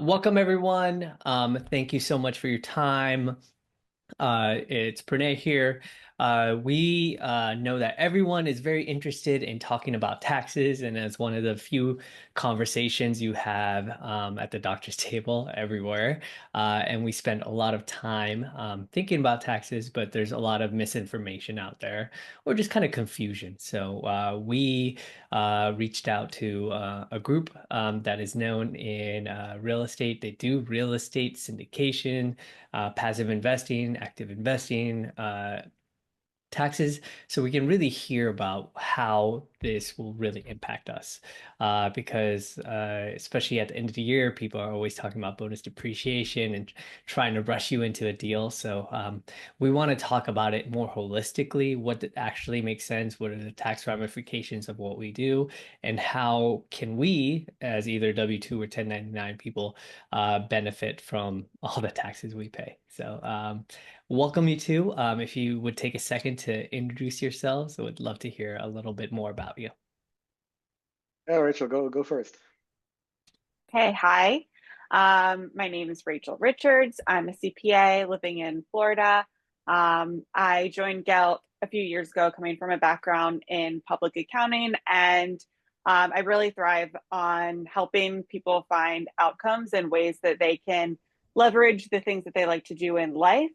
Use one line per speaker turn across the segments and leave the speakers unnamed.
Welcome, everyone. Thank you so much for your time. It's Pranay here. We know that everyone is very interested in talking about taxes, and as one of the few conversations you have at the doctor's table everywhere. And we spend a lot of time thinking about taxes, but there's a lot of misinformation out there or just kind of confusion. So we reached out to a group that is known in real estate. They do real estate syndication, passive investing, active investing, taxes, so we can really hear about how this will really impact us. Because especially at the end of the year, people are always talking about bonus depreciation and trying to rush you into a deal. So we want to talk about it more holistically, what actually makes sense, what are the tax ramifications of what we do, and how can we, as either W-2 or 1099 people, benefit from all the taxes we pay. So welcome you two. If you would take a second to introduce yourselves, I would love to hear a little bit more about you.
Yeah, Rachel, go first.
Okay, hi. My name is Rachel Richards. I'm a CPA living in Florida. I joined Gelt a few years ago, coming from a background in public accounting, and I really thrive on helping people find outcomes and ways that they can leverage the things that they like to do in life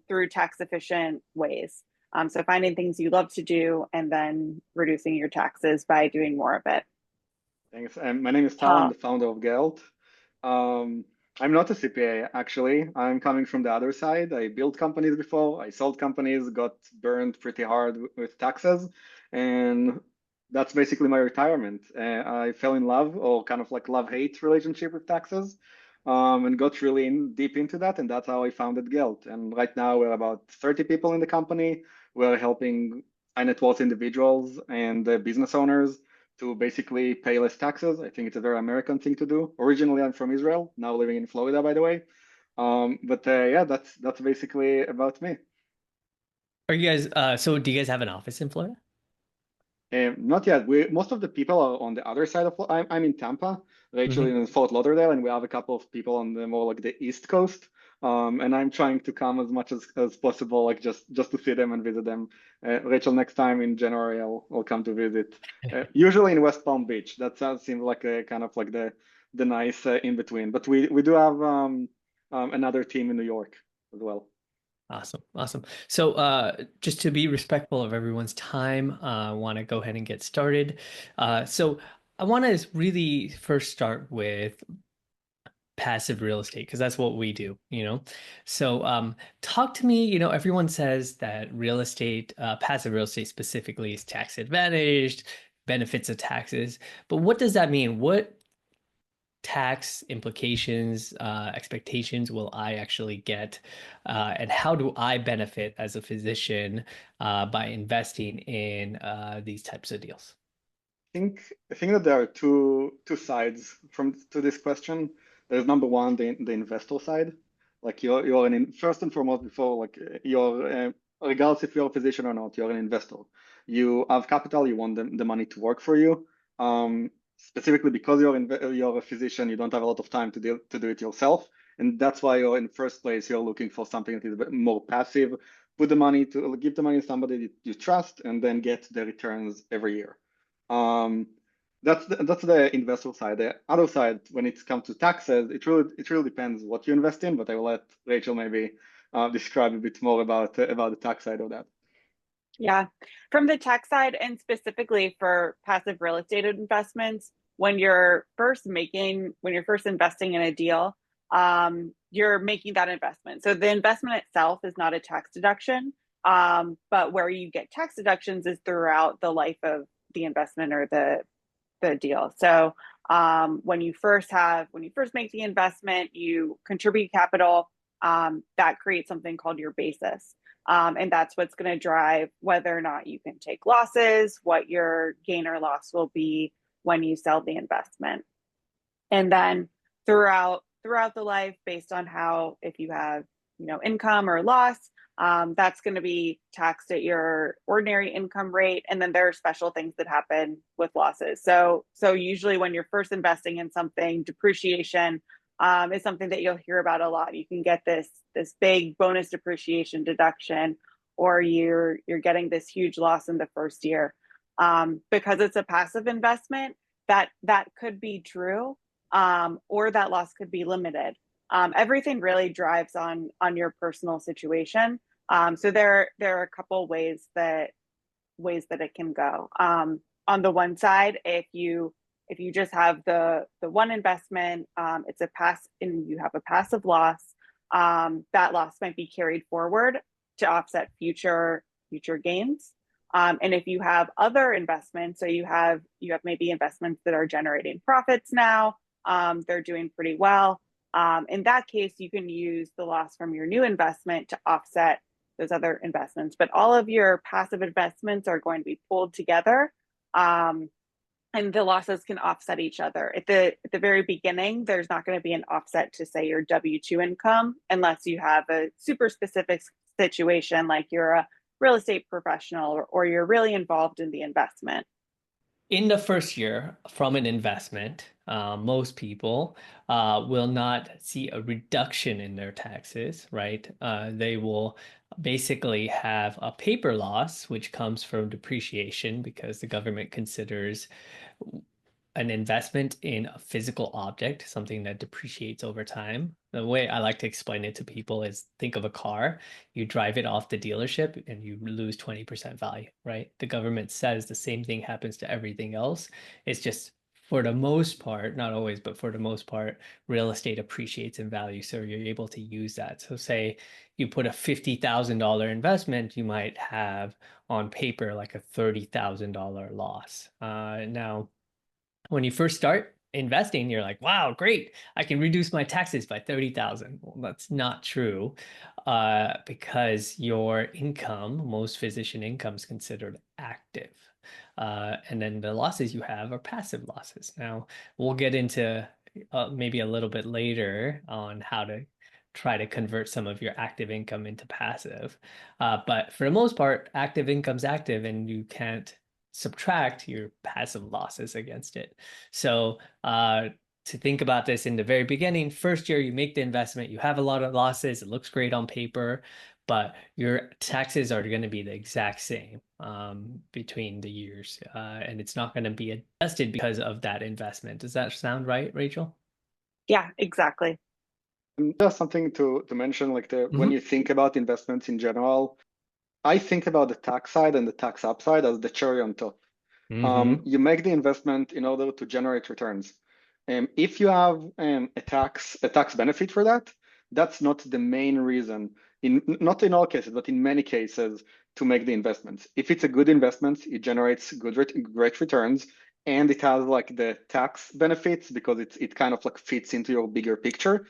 through tax efficient ways. So finding things you love to do and then reducing your taxes by doing more of it.
Thanks. My name is Tal. I'm
Uh,
the founder of Gelt. I'm not a CPA, actually. I'm coming from the other side. I built companies before. I sold companies, got burned pretty hard with taxes, and that's basically my retirement. I fell in love, or kind of like love-hate relationship with taxes, and got really deep into that, and that's how I founded Gelt. And right now we're about 30 people in the company. We're helping high net worth individuals and business owners to basically pay less taxes. I think it's a very American thing to do. Originally, I'm from Israel, now living in Florida, by the way. But yeah, that's basically about me.
Are you guys, so do you guys have an office in Florida?
Not yet. We Most of the people are on the other side of. I'm in Tampa, Rachel
Hmm.
in Fort Lauderdale, and we have a couple of people on the more like the East Coast. And I'm trying to come as much as possible, like just to see them and visit them. Rachel, next time in January, I'll come to visit. Usually in West Palm Beach. That sounds seems like a kind of like the nice in between. But we do have another team in New York as well.
Awesome, awesome. So just to be respectful of everyone's time, I want to go ahead and get started. So I want to really first start with passive real estate because that's what we do. So talk to me, everyone says that real estate, passive real estate specifically is tax advantaged, benefits of taxes. But what does that mean? What tax implications, expectations will I actually get? And how do I benefit as a physician by investing in these types of deals?
I think that there are two sides from to this question. There's number one, the investor side. Like you're first and foremost before like you're regardless if you're a physician or not, you're an investor. You have capital, you want the money to work for you. Specifically because you're a physician, you don't have a lot of time to do it yourself, and that's why you're in the first place. You're looking for something that is a bit more passive. Give the money to somebody that you trust, and then get the returns every year. Um, that's the investor side. The other side, when it comes to taxes, it really depends what you invest in. But I will let Rachel maybe describe a bit more about the tax side of that.
Yeah. From the tech side and specifically for passive real estate investments, when you're first investing in a deal, you're making that investment. So the investment itself is not a tax deduction. But where you get tax deductions is throughout the life of the investment or the deal. So when you first make the investment, you contribute capital, that creates something called your basis. And that's what's going to drive whether or not you can take losses, what your gain or loss will be when you sell the investment. And then throughout the life, based on how, if you have income or loss, that's going to be taxed at your ordinary income rate. And then there are special things that happen with losses. So usually when you're first investing in something, depreciation is something that you'll hear about a lot. You can get this big bonus depreciation deduction, or you're getting this huge loss in the first year. Because it's a passive investment, that could be true, or that loss could be limited. Everything really drives on your personal situation. So there are a couple ways that it can go. On the one side, if you just have the one investment, it's a pass and you have a passive loss, that loss might be carried forward to offset future gains. And if you have other investments, so you have maybe investments that are generating profits now, they're doing pretty well. In that case, you can use the loss from your new investment to offset those other investments. But all of your passive investments are going to be pulled together, and the losses can offset each other. At the very beginning, there's not going to be an offset to, say, your W-2 income, unless you have a super specific situation, like you're a real estate professional, or you're really involved in the investment.
In the first year from an investment, most people will not see a reduction in their taxes, right? They will basically have a paper loss, which comes from depreciation because the government considers an investment in a physical object, something that depreciates over time. The way I like to explain it to people is, think of a car. You drive it off the dealership and you lose 20% value, right? The government says the same thing happens to everything else. It's just, for the most part, not always, but for the most part, real estate appreciates in value. So you're able to use that. So say you put a $50,000 investment, you might have on paper like a $30,000 loss. Now, when you first start investing, you're like, wow, great, I can reduce my taxes by 30,000. Well, that's not true, because your income, most physician income, is considered active. And then the losses you have are passive losses. Now, we'll get into maybe a little bit later on how to try to convert some of your active income into passive. But for the most part, active income's active, and you can't subtract your passive losses against it. So to think about this in the very beginning, first year you make the investment, you have a lot of losses, it looks great on paper, but your taxes are going to be the exact same between the years, and it's not going to be adjusted because of that investment. Does that sound right, Rachel?
Yeah, exactly.
And just something to mention, like when
Mhm.
you think about investments in general, I think about the tax side and the tax upside as the cherry on top.
Mhm.
You make the investment in order to generate returns. If you have a tax benefit for that, that's not the main reason. Not in all cases, but in many cases, to make the investments. If it's a good investment, it generates great returns, and it has like the tax benefits because it kind of like fits into your bigger picture.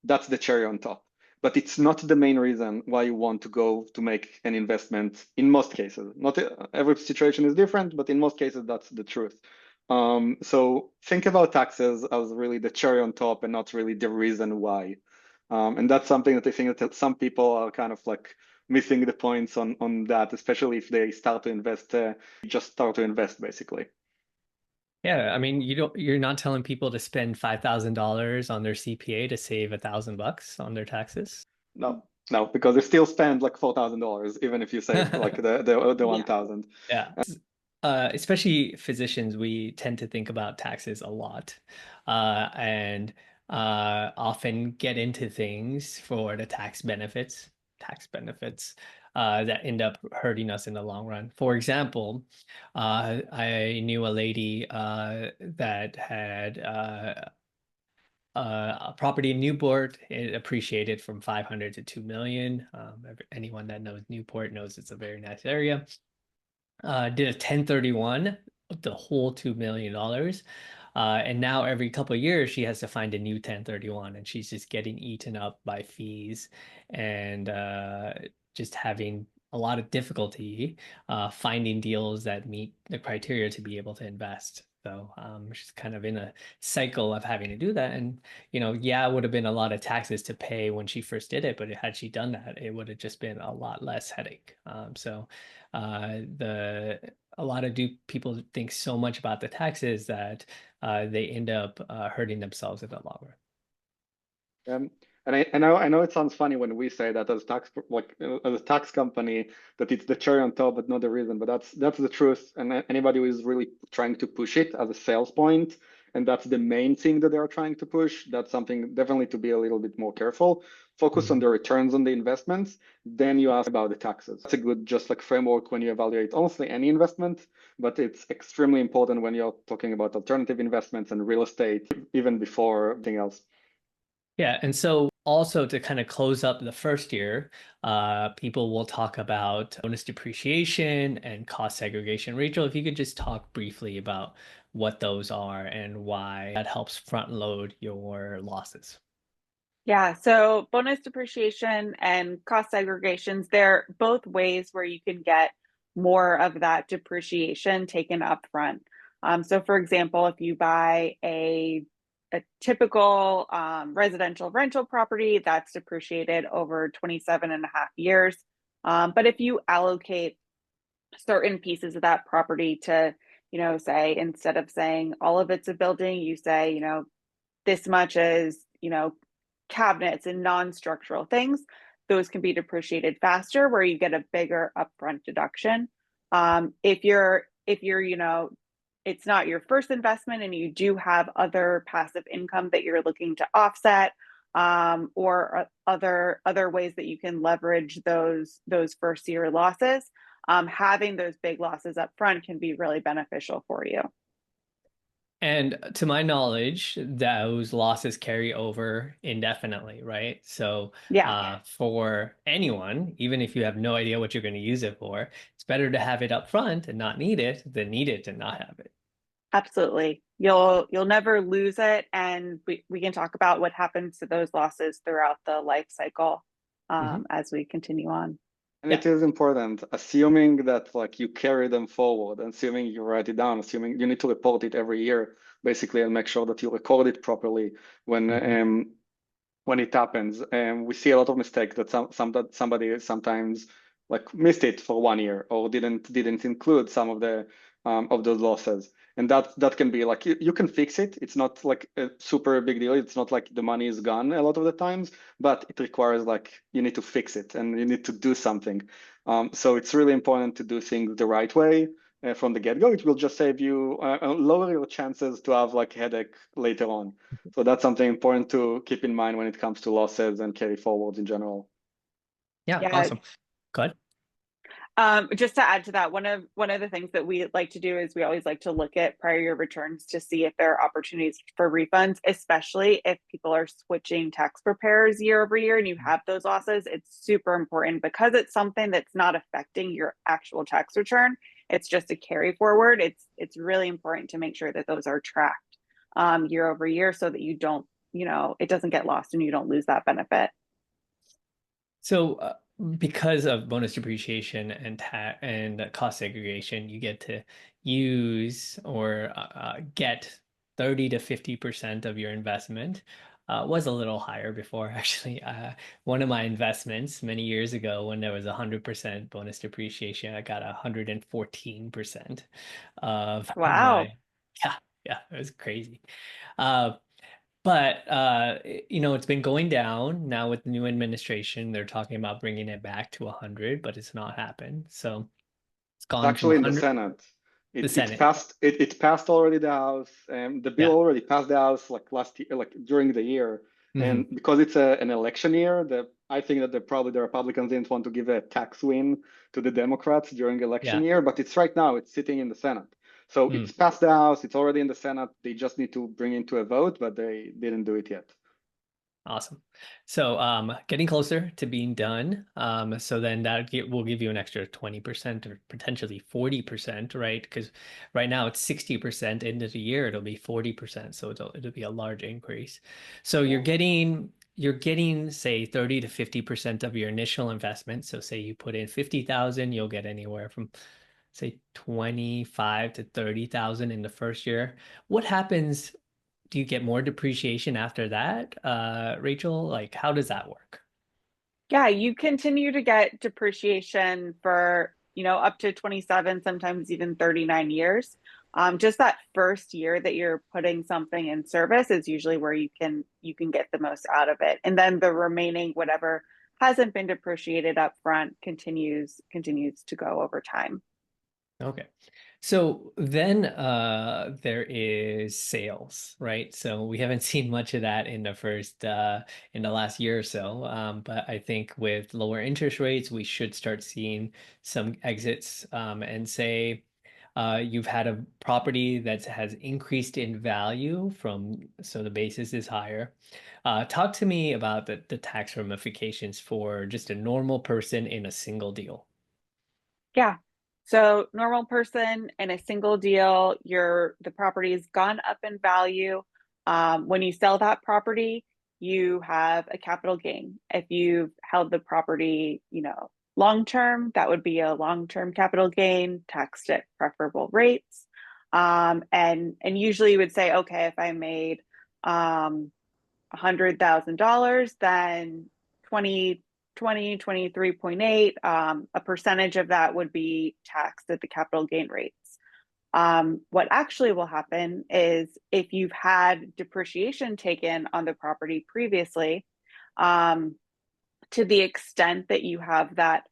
That's the cherry on top. But it's not the main reason why you want to go to make an investment in most cases. Not every situation is different, but in most cases, that's the truth. So think about taxes as really the cherry on top and not really the reason why. And that's something that I think that some people are kind of like missing the points on that, especially if they start to invest, just start to invest basically.
Yeah, I mean, you're not telling people to spend $5,000 on their CPA to save $1,000 on their taxes.
No, no, because they still spend like $4,000 even if you save like the
Yeah.
1,000.
Yeah. Especially physicians, we tend to think about taxes a lot, and often get into things for the tax benefits that end up hurting us in the long run. For example, I knew a lady that had a property in Newport. It appreciated from 500 to 2 million. Anyone that knows Newport knows it's a very nice area. Did a 1031 of the whole $2 million. And now every couple of years she has to find a new 1031, and she's just getting eaten up by fees, and just having a lot of difficulty finding deals that meet the criteria to be able to invest. So she's kind of in a cycle of having to do that. And, yeah, it would have been a lot of taxes to pay when she first did it, but had she done that, it would have just been a lot less headache. So the a lot of people think so much about the taxes that they end up hurting themselves in the long run.
I know it sounds funny when we say that as as a tax company that it's the cherry on top, but not the reason. But that's the truth. And anybody who is really trying to push it as a sales point, and that's the main thing that they are trying to push, that's something definitely to be a little bit more careful. Focus on
Mhm.
the returns on the investments. Then you ask about the taxes. That's a good just like framework when you evaluate honestly any investment, but it's extremely important when you're talking about alternative investments and real estate, even before everything else.
Yeah, and so also to kind of close up the first year, people will talk about bonus depreciation and cost segregation. Rachel, if you could just talk briefly about what those are and why that helps front load your losses.
Yeah, so bonus depreciation and cost segregations, they're both ways where you can get more of that depreciation taken up front. So for example, if you buy a typical residential rental property that's depreciated over 27 and a half years. But if you allocate certain pieces of that property to, say, instead of saying all of it's a building, you say, this much is, cabinets and non-structural things, those can be depreciated faster where you get a bigger upfront deduction. If you're, it's not your first investment and you do have other passive income that you're looking to offset, or other ways that you can leverage those first year losses, having those big losses up front can be really beneficial for you.
And to my knowledge, those losses carry over indefinitely, right? So,
Yeah,
for anyone, even if you have no idea what you're going to use it for, it's better to have it up front and not need it than need it and not have it.
absolutely. You'll never lose it, and we can talk about what happens to those losses throughout the life cycle,
Mhm.
as we continue on.
And
Yeah.
it is important, assuming that like you carry them forward, assuming you write it down, assuming you need to report it every year, basically, and make sure that you record it properly
Mhm.
when it happens. And we see a lot of mistakes that that somebody sometimes like missed it for 1 year or didn't include some of those losses. And that can be like you can fix it. It's not like a super big deal. It's not like the money is gone a lot of the times, but it requires like you need to fix it and you need to do something. So it's really important to do things the right way from the get-go. It will just save you lower your chances to have like headache later on. So that's something important to keep in mind when it comes to losses and carry forwards in general.
Yeah,
Yeah.
awesome. Good.
Just to add to that, one of the things that we like to do is we always like to look at prior year returns to see if there are opportunities for refunds, especially if people are switching tax preparers year over year and you have those losses. It's super important because it's something that's not affecting your actual tax return. It's just a carry forward. It's really important to make sure that those are tracked year over year so that you don't, it doesn't get lost and you don't lose that benefit.
So, because of bonus depreciation and cost segregation, you get to use or get 30 to 50% of your investment. Was a little higher before, actually. One of my investments many years ago, when there was 100% bonus depreciation, I got 114% of
Wow.
my. Yeah, yeah, it was crazy. Uh, but it's been going down now with the new administration. They're talking about bringing it back to 100, but it's not happened. So it's
It's
gone from
actually in the
100
Senate.
the
It
Senate.
passed it passed already the House. The bill
Yeah.
already passed the House like last year, like during the year. And
Hmm.
because it's an election year, I think that probably the Republicans didn't want to give a tax win to the Democrats during election
Yeah.
year, but it's right now, it's sitting in the Senate. So
Mm.
it's passed the House, it's already in the Senate. They just need to bring it to a vote, but they didn't do it yet.
Awesome. So getting closer to being done. So then will give you an extra 20% or potentially 40%, right? Because right now it's 60%. End of the year, it'll be 40%. So it'll be a large increase. So
Yeah.
you're getting say 30 to 50% of your initial investment. So say you put in 50,000, you'll get anywhere from say 25 to 30,000 in the first year. What happens? Do you get more depreciation after that, Rachel? Like, how does that work?
Yeah, you continue to get depreciation for, up to 27, sometimes even 39 years. Just that first year that you're putting something in service is usually where you can get the most out of it. And then the remaining whatever hasn't been depreciated up front continues to go over time.
Okay. So then there is sales, right? So we haven't seen much of that in the first in the last year or so. But I think with lower interest rates, we should start seeing some exits and say you've had a property that has increased in value from, so the basis is higher. Talk to me about the tax ramifications for just a normal person in a single deal.
Yeah. So normal person in a single deal, the property's gone up in value. When you sell that property, you have a capital gain. If you've held the property, long term, that would be a long-term capital gain, taxed at preferable rates. And usually you would say, okay, if I made $100,000, then 23.8, a percentage of that would be taxed at the capital gain rates. What actually will happen is if you've had depreciation taken on the property previously, to the extent that you have that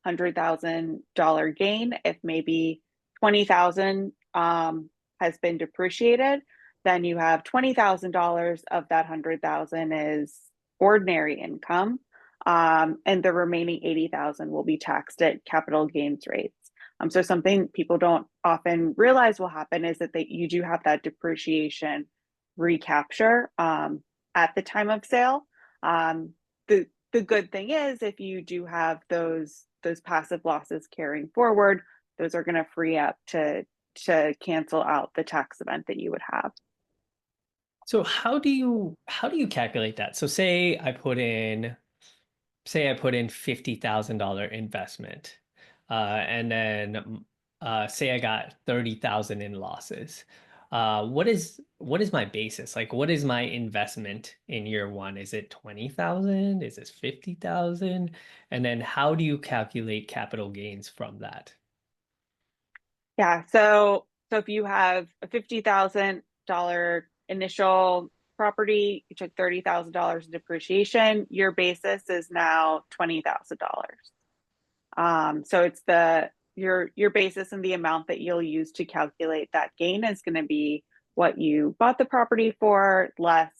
$100,000 gain, if maybe 20,000 has been depreciated, then you have $20,000 of that 100,000 is ordinary income, and the remaining 80,000 will be taxed at capital gains rates. So something people don't often realize will happen is that you do have that depreciation recapture at the time of sale. The good thing is if you do have those passive losses carrying forward, those are going to free up to cancel out the tax event that you would have.
So how do you calculate that? So say I put in $50,000 investment, and then say I got 30,000 in losses. What is my basis? Like, what is my investment in year one? Is it 20,000? Is it 50,000? And then how do you calculate capital gains from that?
Yeah. So if you have a $50,000 initial property, you took $30,000 in depreciation, your basis is now $20,000. So it's your basis and the amount that you'll use to calculate that gain is going to be what you bought the property for less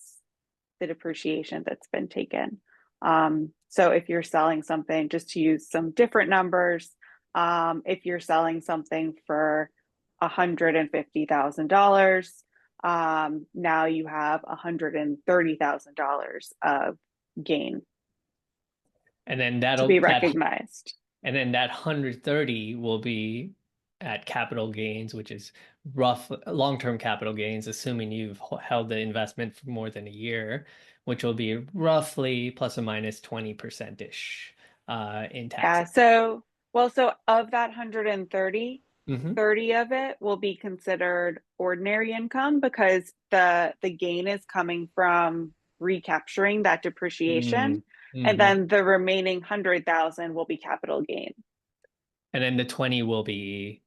the depreciation that's been taken. So if you're selling something, just to use some different numbers, if you're selling something for $150,000, now you have $130,000 of gain
And then
to be recognized.
and then that 130 will be at capital gains, which is rough long-term capital gains, assuming you've held the investment for more than a year, which will be roughly plus or minus 20%-ish in
Yeah.
taxes.
So of that 130,
Hmm.
30 of it will be considered ordinary income because the gain is coming from recapturing that depreciation. And
Mm-hmm.
then the remaining 100,000 will be capital gain.
And then the 20 will be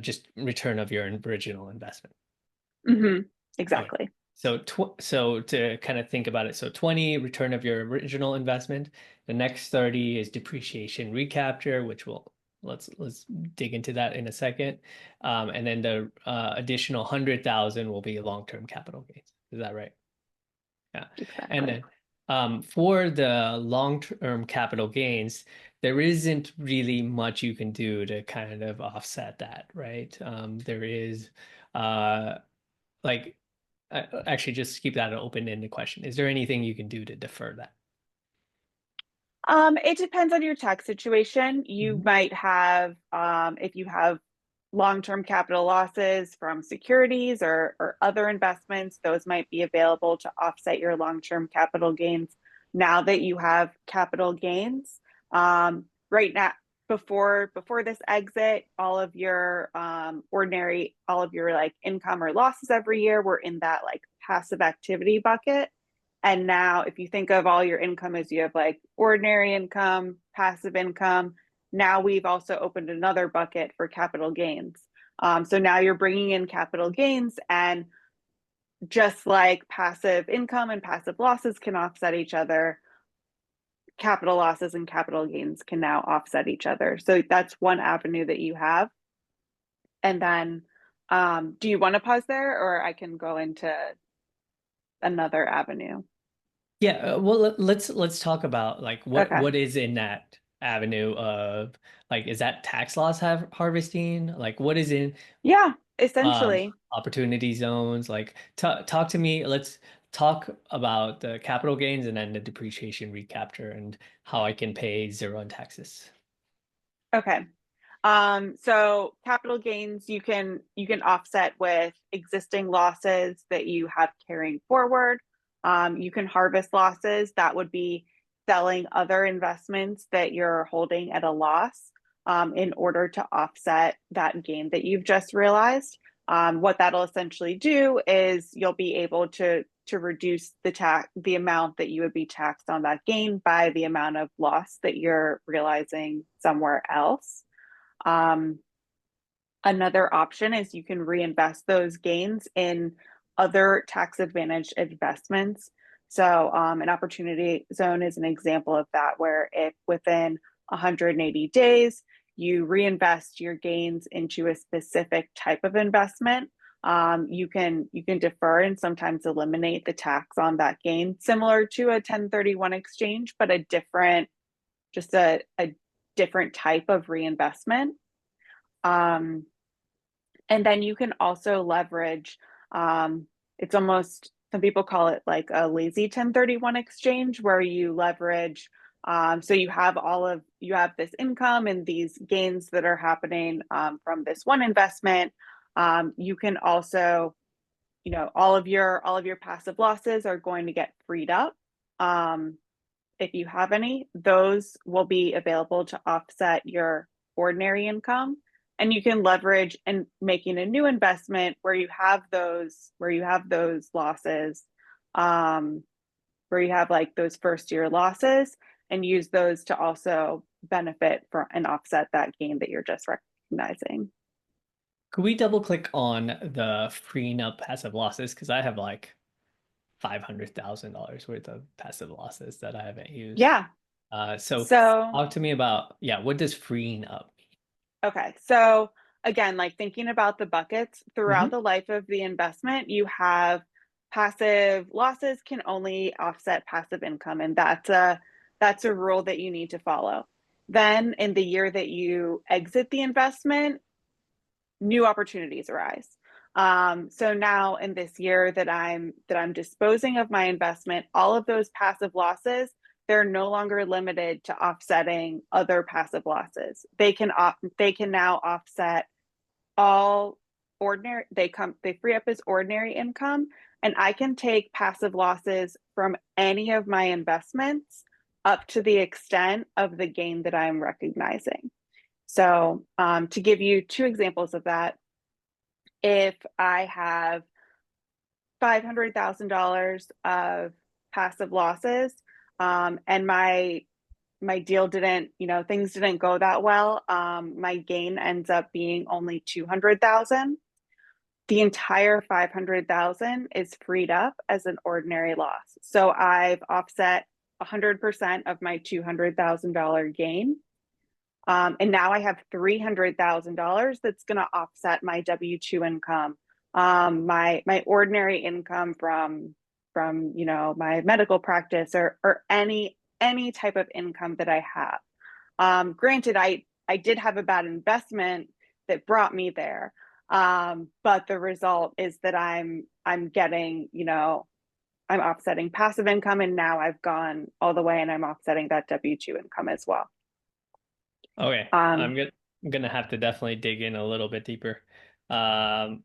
just return of your original investment.
Hmm.
Okay.
Exactly.
So to kind of think about it, so 20 return of your original investment. The next 30 is depreciation recapture, which will let's dig into that in a second. And then the additional 100,000 will be long-term capital gains. Is that right? Yeah. And
Exactly.
then for the long-term capital gains, there isn't really much you can do to kind of offset that, right? There is uh like actually just keep that an open-ended question. Is there anything you can do to defer that?
It depends on your tax situation. You
Mhm.
might have, if you have long-term capital losses from securities or other investments, those might be available to offset your long-term capital gains now that you have capital gains. Right now, before this exit, all of your all of your like income or losses every year were in that like passive activity bucket. And now, if you think of all your income as you have like ordinary income, passive income, now we've also opened another bucket for capital gains. So now you're bringing in capital gains, and just like passive income and passive losses can offset each other, capital losses and capital gains can now offset each other. So that's one avenue that you have. And then, do you want to pause there, or I can go into another avenue?
Yeah, well, let's talk about like
Okay.
what is in that avenue of like, is that tax loss harvesting? Like, what is in
Yeah, essentially.
opportunity zones? Like, talk to me. Let's talk about the capital gains and then the depreciation recapture and how I can pay zero in taxes.
Okay. So capital gains you can offset with existing losses that you have carrying forward. You can harvest losses. That would be selling other investments that you're holding at a loss in order to offset that gain that you've just realized. What that'll essentially do is you'll be able to reduce the amount that you would be taxed on that gain by the amount of loss that you're realizing somewhere else. Um, Another option is you can reinvest those gains in other tax advantaged investments. So, an opportunity zone is an example of that, where if within 180 days you reinvest your gains into a specific type of investment, you can defer and sometimes eliminate the tax on that gain, similar to a 1031 exchange, but just a different type of reinvestment. Um, and then you can also leverage, it's almost, some people call it like a lazy 1031 exchange, where you leverage, so you have this income and these gains that are happening from this one investment. You can also, all of your passive losses are going to get freed up. If you have any, those will be available to offset your ordinary income. And you can leverage and making a new investment where you have those losses, where you have like those first year losses, and use those to also benefit from and offset that gain that you're just recognizing.
Could we double click on the freeing up passive losses? Because I have like $500,000 worth of passive losses that I haven't used.
Yeah.
So
So
talk to me about, yeah, what does freeing up
Okay. So again, like thinking about the buckets throughout
mean?
the life of the investment, you have passive losses can only offset passive income, and that's a rule that you need to follow. Then in the year that you exit the investment, new opportunities arise. So now in this year that I'm disposing of my investment, all of those passive losses, they're no longer limited to offsetting other passive losses. They can now offset all ordinary. They free up as ordinary income, and I can take passive losses from any of my investments up to the extent of the gain that I'm recognizing. So, to give you two examples of that, if I have $500,000 of passive losses, and my deal didn't, things didn't go that well, my gain ends up being only 200,000. The entire 500,000 is freed up as an ordinary loss. So I've offset 100% of my $200,000 gain. And now I have $300,000 that's going to offset my W-2 income, my ordinary income from my medical practice, or any type of income that I have. Granted, I did have a bad investment that brought me there, but the result is that I'm getting, I'm offsetting passive income, and now I've gone all the way and I'm offsetting that W-2 income as well.
Okay,
Um,
I'm gonna have to definitely dig in a little bit deeper. Um,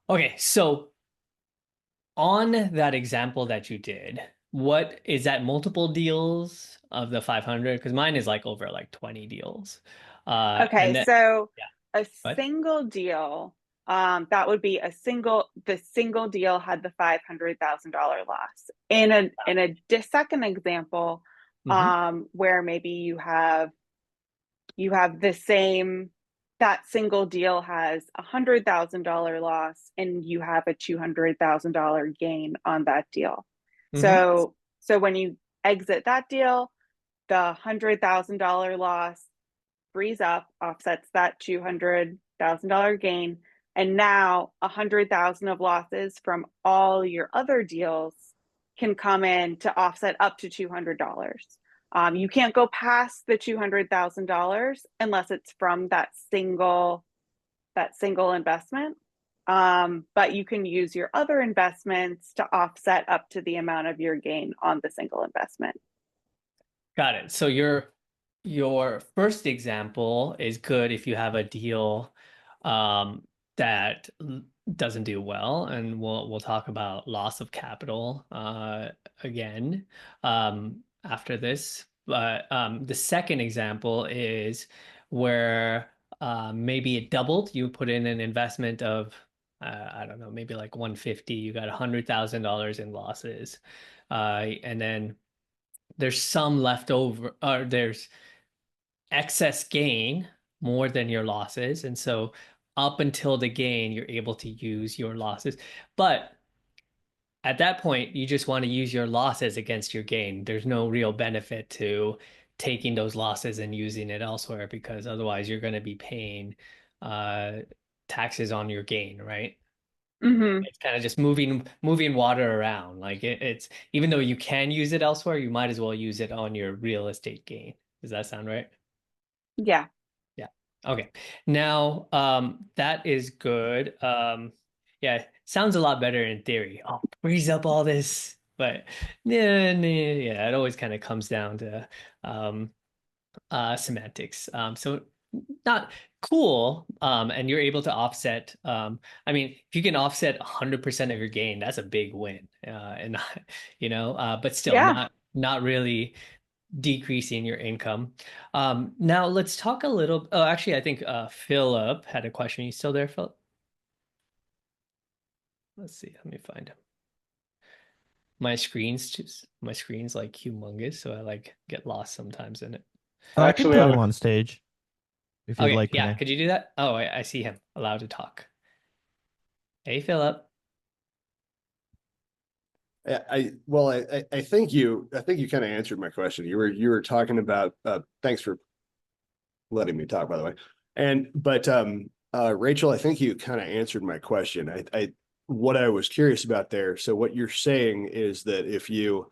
okay, so on that example that you did, what is that multiple deals of the 500? Because mine is like over like 20 deals.
Okay,
And then
so
yeah,
a
what?
single deal, that would be the single deal had the $500,000 loss. In a second example,
Mm-hmm.
where maybe you have the same that single deal has $100,000 loss and you have a $200,000 gain on that deal.
Mm-hmm.
So when you exit that deal, the $100,000 loss frees up, offsets that $200,000 gain, and now 100,000 of losses from all your other deals can come in to offset up to $200. You can't go past the $200,000 unless it's from that single investment. But you can use your other investments to offset up to the amount of your gain on the single investment.
Got it. So your first example is good if you have a deal that doesn't do well, and we'll talk about loss of capital again after this. But the second example is where maybe it doubled. You put in an investment of I don't know, maybe like 150. You got $100,000 in losses, and then there's some left over, or there's excess gain more than your losses. And so up until the gain, you're able to use your losses. But at that point, you just want to use your losses against your gain. There's no real benefit to taking those losses and using it elsewhere, because otherwise you're going to be paying uh, taxes on your gain, right?
Mm-hmm.
It's kind of just moving water around. Like it's even though you can use it elsewhere, you might as well use it on your real estate gain. Does that sound right?
Yeah.
Yeah. Okay. Now, that is good. Yeah, sounds a lot better in theory. Oh, frees up all this, but yeah, it always kind of comes down to um semantics. So not cool. And you're able to offset. I mean, if you can offset 100% of your gain, that's a big win. And but still
Yeah.
not really decreasing your income. Now let's talk a little. Oh, actually, I think Philip had a question. You still there, Philip? Let's see. Let me find him. My screen's like humongous, so I like get lost sometimes in it.
I can
Actually,
put him on stage if you'd
Okay,
like,
yeah,
Pranay.
could you do that? Oh, I see him. Allowed to talk. Hey, Philip.
I think you kind of answered my question. You were talking about thanks for letting me talk, by the way. But Rachel, I think you kind of answered my question. I what I was curious about there. So what you're saying is that if you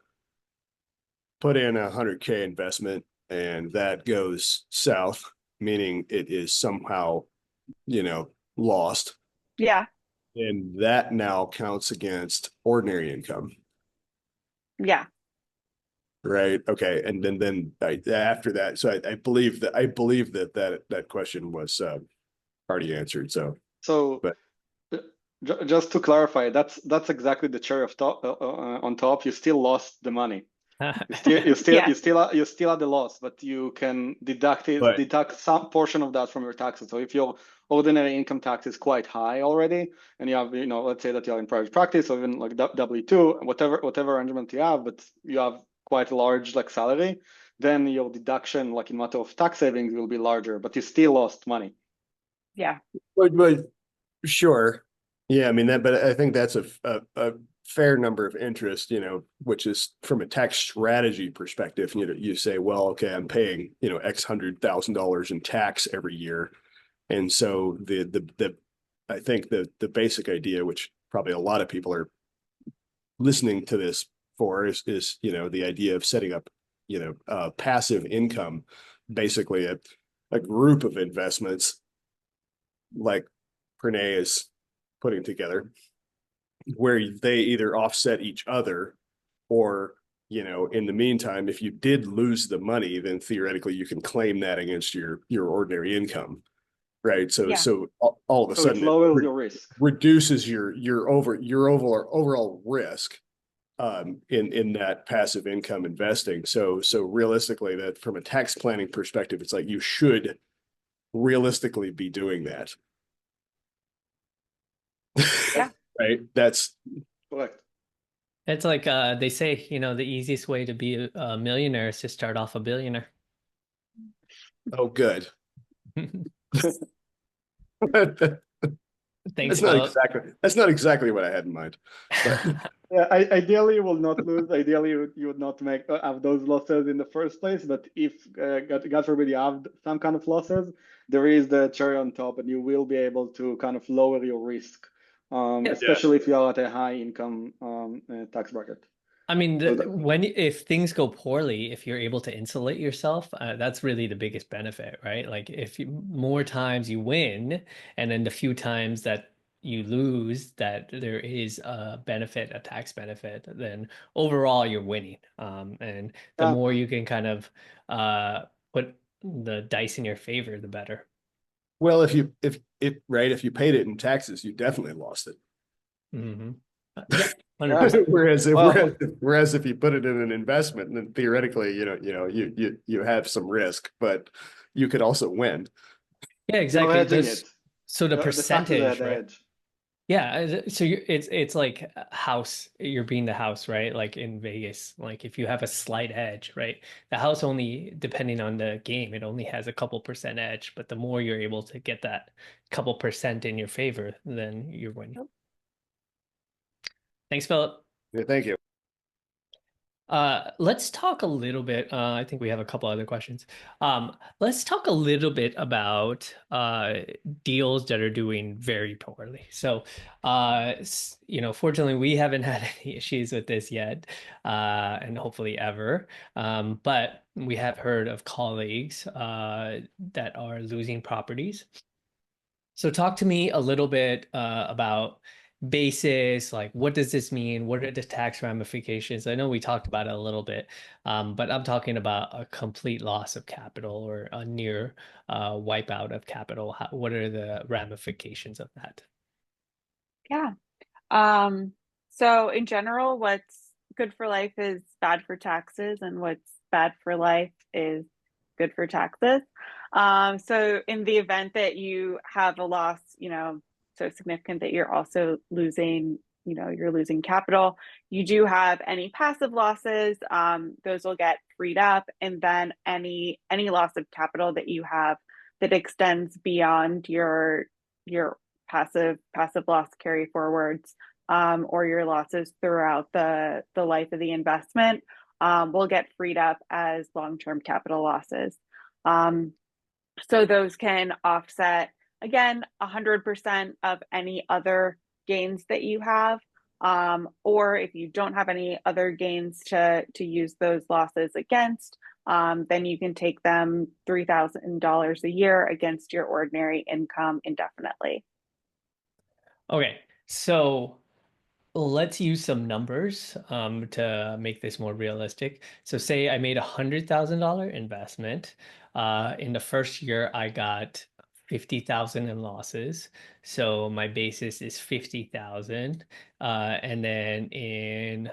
put in 100K investment and that goes south, meaning it is somehow, lost,
Yeah.
and that now counts against ordinary income.
Yeah.
Right. Okay. And then after that, so I believe that question was already answered.
So
But
just to clarify, that's exactly the cherry of top on top. You still lost the money.
Yeah.
You still had the loss, but you can deduct some portion of that from your taxes. So if your ordinary income tax is quite high already, and you have, let's say that you're in private practice or even like W-2, whatever arrangement you have, but you have quite a large like salary, then your deduction, like in matter of tax savings, will be larger, but you still lost money.
Yeah.
but sure. Yeah, I mean that, but I think that's a fair number of interest, which is from a tax strategy perspective. You say, well, okay, I'm paying, X $100,000 in tax every year. And so I think the basic idea, which probably a lot of people are listening to this for is the idea of setting up, passive income, basically a group of investments like Pranay is putting together, where they either offset each other or, in the meantime, if you did lose the money, then theoretically you can claim that against your ordinary income. Right. So
Yeah.
all of a
So it
sudden
lowers your risk.
reduces your overall risk in that passive income investing. So realistically, that from a tax planning perspective, it's like you should realistically be doing that.
Yeah.
Right. That's
Correct.
It's like they say, the easiest way to be a millionaire is to start off a billionaire.
good.
Thanks,
That's not exactly what I had in mind. But
Yeah, ideally you will not lose. Ideally, you would not make have those losses in the first place. But if God forbid you have some kind of losses, there is the cherry on top, and you will be able to kind of lower your risk, especially if you are at a high income tax bracket.
I mean,
So
if things go poorly, if you're able to insulate yourself, that's really the biggest benefit, right? Like if more times you win, and then the few times that you lose, that there is a benefit, a tax benefit, then overall you're winning. And the
yeah,
more you can kind of put the dice in your favor, the better.
well, if you paid it in taxes, you definitely lost it.
Mm-hmm. Yeah,
yeah.
100%.
Whereas if you put it in an investment, then theoretically, you have some risk, but you could also win.
Yeah,
You're
exactly.
hedging it.
So the
The taxes are
percentage,
the
right?
edge.
Yeah, so it's like a house. You're being the house, right? Like in Vegas, like if you have a slight edge, right? The house only, depending on the game, it only has a couple percent edge, but the more you're able to get that couple percent in your favor, then you're winning. Thanks, Philip.
Yeah, thank you.
Let's talk a little bit. I think we have a couple other questions. Let's talk a little bit about deals that are doing very poorly. So, fortunately, we haven't had any issues with this yet, and hopefully ever. But we have heard of colleagues that are losing properties. So talk to me a little bit about basis, like what does this mean? What are the tax ramifications? I know we talked about it a little bit, but I'm talking about a complete loss of capital or a near wipeout of capital. What are the ramifications of that?
Yeah. So in general, what's good for life is bad for taxes, and what's bad for life is good for taxes. So in the event that you have a loss, so significant that you're also losing, you're losing capital, you do have any passive losses, those will get freed up, and then any loss of capital that you have that extends beyond your passive loss carry forwards, or your losses throughout the life of the investment, will get freed up as long-term capital losses. So those can offset, again, 100% of any other gains that you have. Or if you don't have any other gains to use those losses against, then you can take them $3,000 a year against your ordinary income indefinitely.
Okay, so let's use some numbers to make this more realistic. So say I made $100,000 investment. In the first year, I got 50,000 in losses. So my basis is 50,000. And then in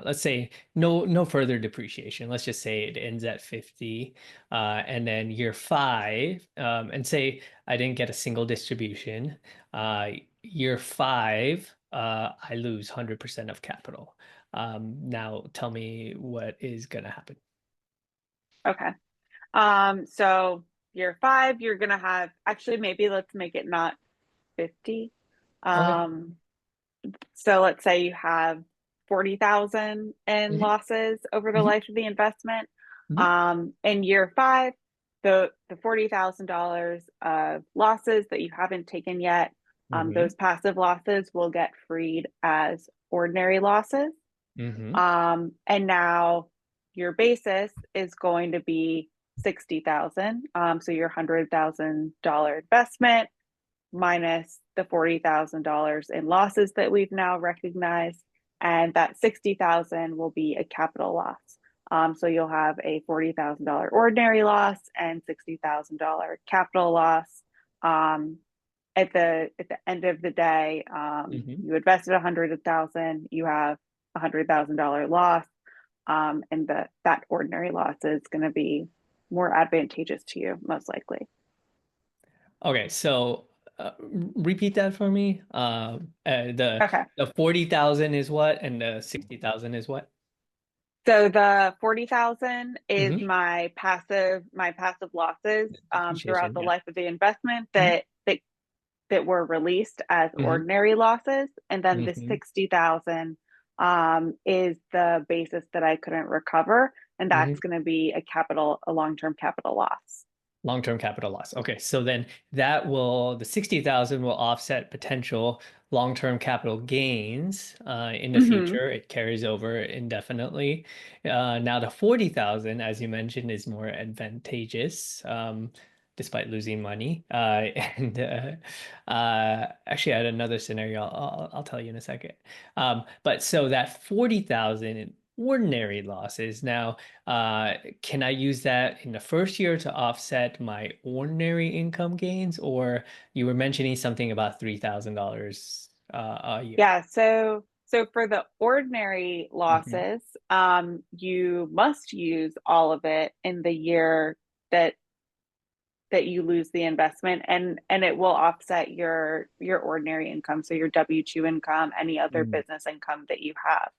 let's say no further depreciation. Let's just say it ends at 50. And then year five, and say I didn't get a single distribution. Year five, I lose 100% of capital. Now tell me what is going to happen.
Okay. So year five, you're gonna have, actually, maybe let's make it not 50.
Okay.
So let's say you have 40,000 in
Mhm,
losses over the
mhm,
life of the investment.
mhm,
In year five, the $40,000 of losses that you haven't taken yet,
mhm,
those passive losses will get freed as ordinary losses.
mhm,
And now your basis is going to be 60,000. So your $100,000 investment minus the $40,000 in losses that we've now recognized, and that 60,000 will be a capital loss. So you'll have a $40,000 ordinary loss and $60,000 capital loss. At the end of the day,
mhm.
you invested 100,000, you have $100,000 loss, and that ordinary loss is going to be more advantageous to you, most likely.
Okay, so repeat that for me. The
Okay.
40,000 is what, and the 60,000 is what?
So the 40,000 is
Mhm.
my passive losses throughout
Depreciation,
the
yeah.
life of the investment
Mhm,
that that were released as
Mhm.
ordinary losses, and then the
Mhm.
60,000 is the basis that I couldn't recover, and that's going to be a long-term capital loss.
Long-term capital loss. Okay, so then the 60,000 will offset potential long-term capital gains in the
Mm-hmm.
future. It carries over indefinitely. Now the 40,000, as you mentioned, is more advantageous, despite losing money. And actually, I had another scenario. I'll tell you in a second. But so that 40,000 in ordinary losses now. Can I use that in the first year to offset my ordinary income gains? Or you were mentioning something about $3,000 a year.
Yeah, so for the ordinary
Mhm.
losses, you must use all of it in the year that you lose the investment, and it will offset your ordinary income, so your W-2 income, any other
Mhm.
business income that you have.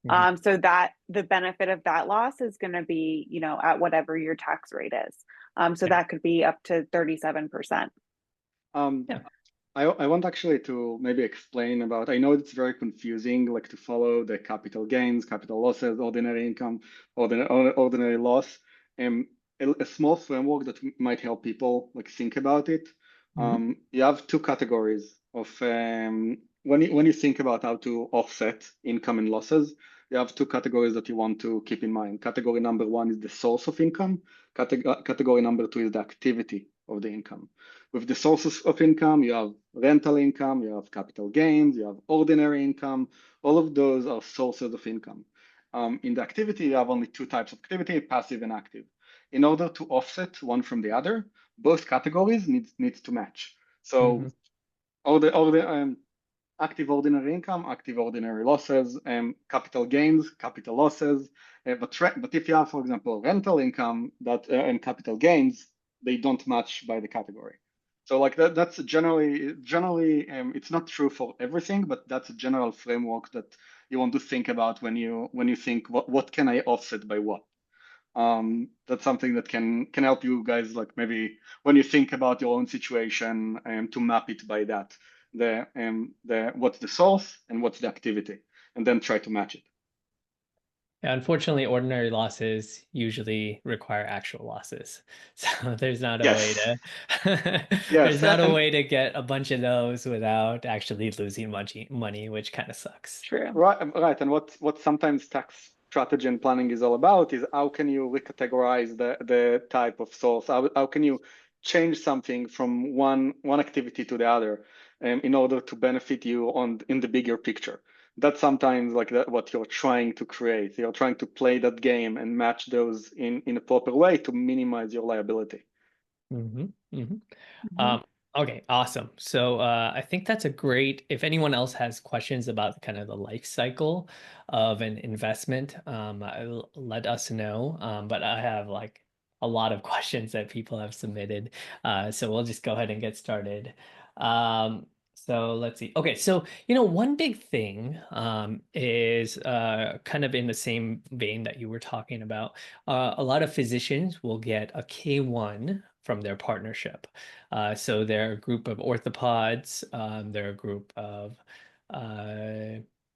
Mhm.
So that the benefit of that loss is going to be, at whatever your tax rate is. So
Yeah.
that could be up to 37%.
Yeah.
I want actually to maybe explain about, I know it's very confusing, like to follow the capital gains, capital losses, ordinary income, ordinary loss. A small framework that might help people like think about it.
Mhm.
You have two categories of when you think about how to offset income and losses, you have two categories that you want to keep in mind. Category number one is the source of income. Category number two is the activity of the income. With the sources of income, you have rental income, you have capital gains, you have ordinary income. All of those are sources of income. In the activity, you have only two types of activity, passive and active. In order to offset one from the other, both categories needs to match. So
Mhm.
all the active ordinary income, active ordinary losses, capital gains, capital losses. But if you have, for example, rental income and capital gains, they don't match by the category. So like that's generally it's not true for everything, but that's a general framework that you want to think about when you think what can I offset by what. That's something that can help you guys, like maybe when you think about your own situation, to map it by that, the what's the source and what's the activity, and then try to match it.
Yeah, unfortunately, ordinary losses usually require actual losses. So there's not a way
Yes,
to there's
yes,
not a way to get a bunch of those without actually losing money, which kind of sucks.
True.
right. And what sometimes tax strategy and planning is all about is how can you recategorize the type of source? How can you change something from one activity to the other, in order to benefit you in the bigger picture? That's sometimes like that what you're trying to create. You're trying to play that game and match those in a proper way to minimize your liability.
Hmm. Hmm.
Mm-hmm.
Okay, awesome. So I think that's a great, if anyone else has questions about kind of the life cycle of an investment, let us know. But I have like a lot of questions that people have submitted. So we'll just go ahead and get started. So let's see. Okay, so one big thing is kind of in the same vein that you were talking about. A lot of physicians will get a K1 from their partnership. So they're a group of orthopods, they're a group of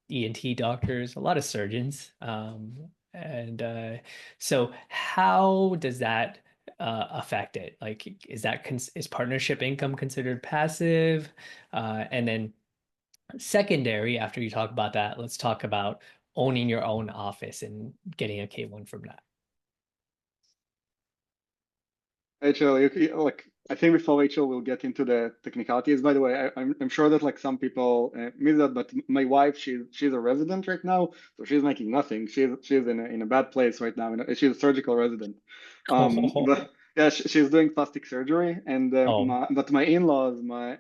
ENT doctors, a lot of surgeons. And so how does that affect it? Like, is partnership income considered passive? And then secondary, after you talk about that, let's talk about owning your own office and getting a K1 from that.
Rachel, like I think before Rachel will get into the technicalities. By the way, I'm sure that like some people miss that, but my wife, she's a resident right now, so she's making nothing. She's in a bad place right now. She's a surgical resident, but yeah, she's doing plastic surgery, and
Oh.
but my in-laws, my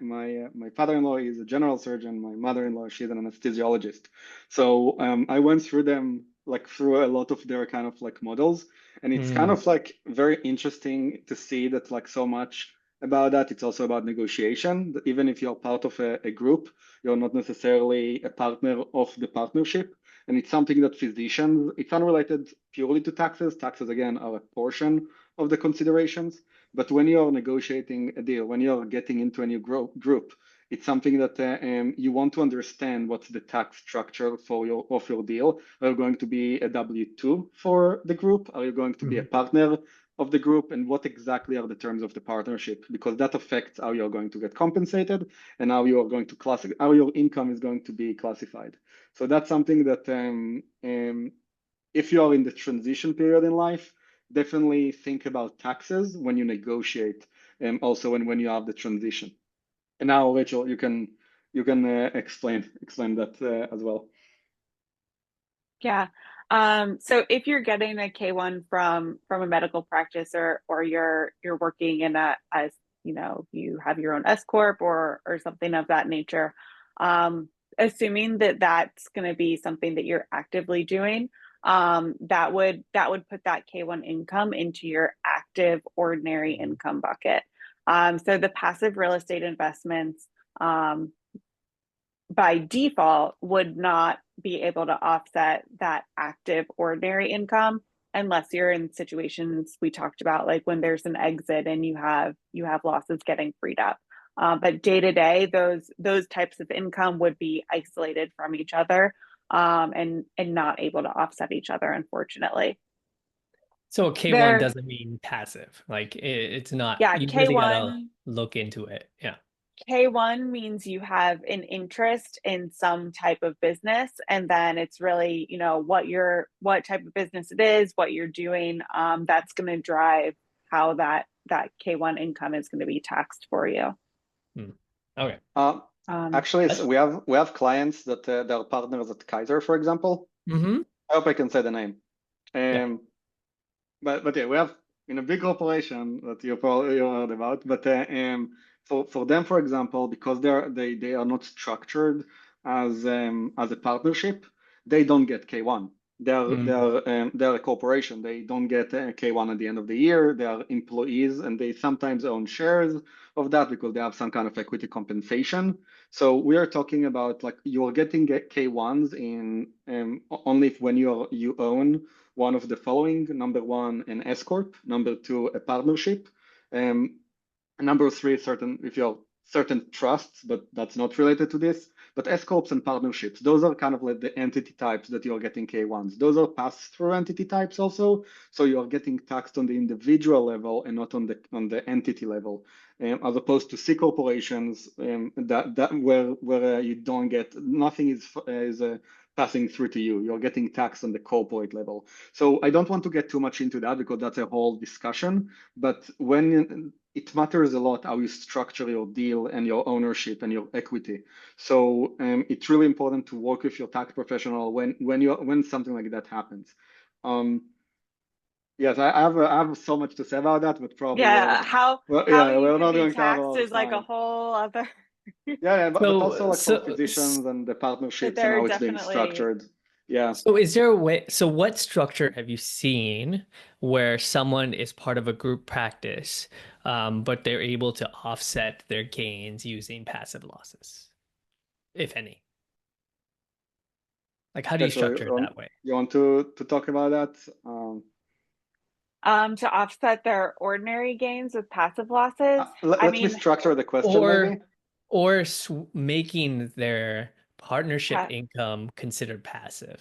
father-in-law is a general surgeon. My mother-in-law, she's an anesthesiologist. So I went through them like through a lot of their kind of like models. And it's kind
Mm,
of like very interesting to see that like so much about that. It's also about negotiation. Even if you're part of a group, you're not necessarily a partner of the partnership. And it's something that physicians, it's unrelated purely to taxes. Taxes, again, are a portion of the considerations. But when you're negotiating a deal, when you're getting into a new group, It's something that you want to understand what's the tax structure for your deal. Are you going to be a W-2 for the group? Are you going to be a partner of the group? And what exactly are the terms of the partnership? Because that affects how you're going to get compensated and how you are going to how your income is going to be classified. So that's something that if you are in the transition period in life, definitely think about taxes when you negotiate, and also when you have the transition. And now, Rachel, you can explain that as well.
Yeah. So if you're getting a K-1 from a medical practice, or you're working in as you know, you have your own S corp or something of that nature, assuming that that's going to be something that you're actively doing, that would put that K-1 income into your active ordinary income bucket. So the passive real estate investments, by default, would not be able to offset that active ordinary income unless you're in situations we talked about, like when there's an exit and you have losses getting freed up. But day to day, those types of income would be isolated from each other, and not able to offset each other, unfortunately.
So a K1 doesn't mean passive. Like it's not,
Yeah,
you really gotta
K1
look into it. Yeah.
K1 means you have an interest in some type of business, and then it's really, you know, what type of business it is, what you're doing, that's going to drive how that K1 income is going to be taxed for you.
Okay.
Actually, so we have clients that they're partners at Kaiser, for example. I hope I can say the name.
Yeah.
But yeah, we have in a big corporation that you probably heard about. But for them, for example, because they are not structured as a partnership, they don't get K1. They're a corporation. They don't get a K1 at the end of the year. They are employees, and they sometimes own shares of that because they have some kind of equity compensation. So we are talking about like you're getting K1s in only when you own one of the following: number one, an S corp; number two, a partnership; number three, if you're certain trusts, but that's not related to this. But S corps and partnerships, those are kind of like the entity types that you're getting K1s. Those are pass-through entity types also, so you're getting taxed on the individual level and not on the entity level, as opposed to C corporations, where you don't get nothing is passing through to you. You're getting taxed on the corporate level. So I don't want to get too much into that because that's a whole discussion. But when it matters a lot how you structure your deal and your ownership and your equity. So it's really important to work with your tax professional when something like that happens. Yes, I have so much to say about that, but probably
how you
we're
can
not
be
going to have
taxed
all
is
the
like a
time.
whole other.
Yeah, but also like for physicians and the partnerships and
There
how
are
it's being structured. Yeah.
So is there a way, so what structure have you seen where someone is part of a group practice, but they're able to offset their gains using passive losses, if any? Like how do you
Okay, so
structure it that way?
you want to talk about that?
To offset their ordinary gains with passive losses.
Let me structure the question maybe.
Or making their partnership income considered passive.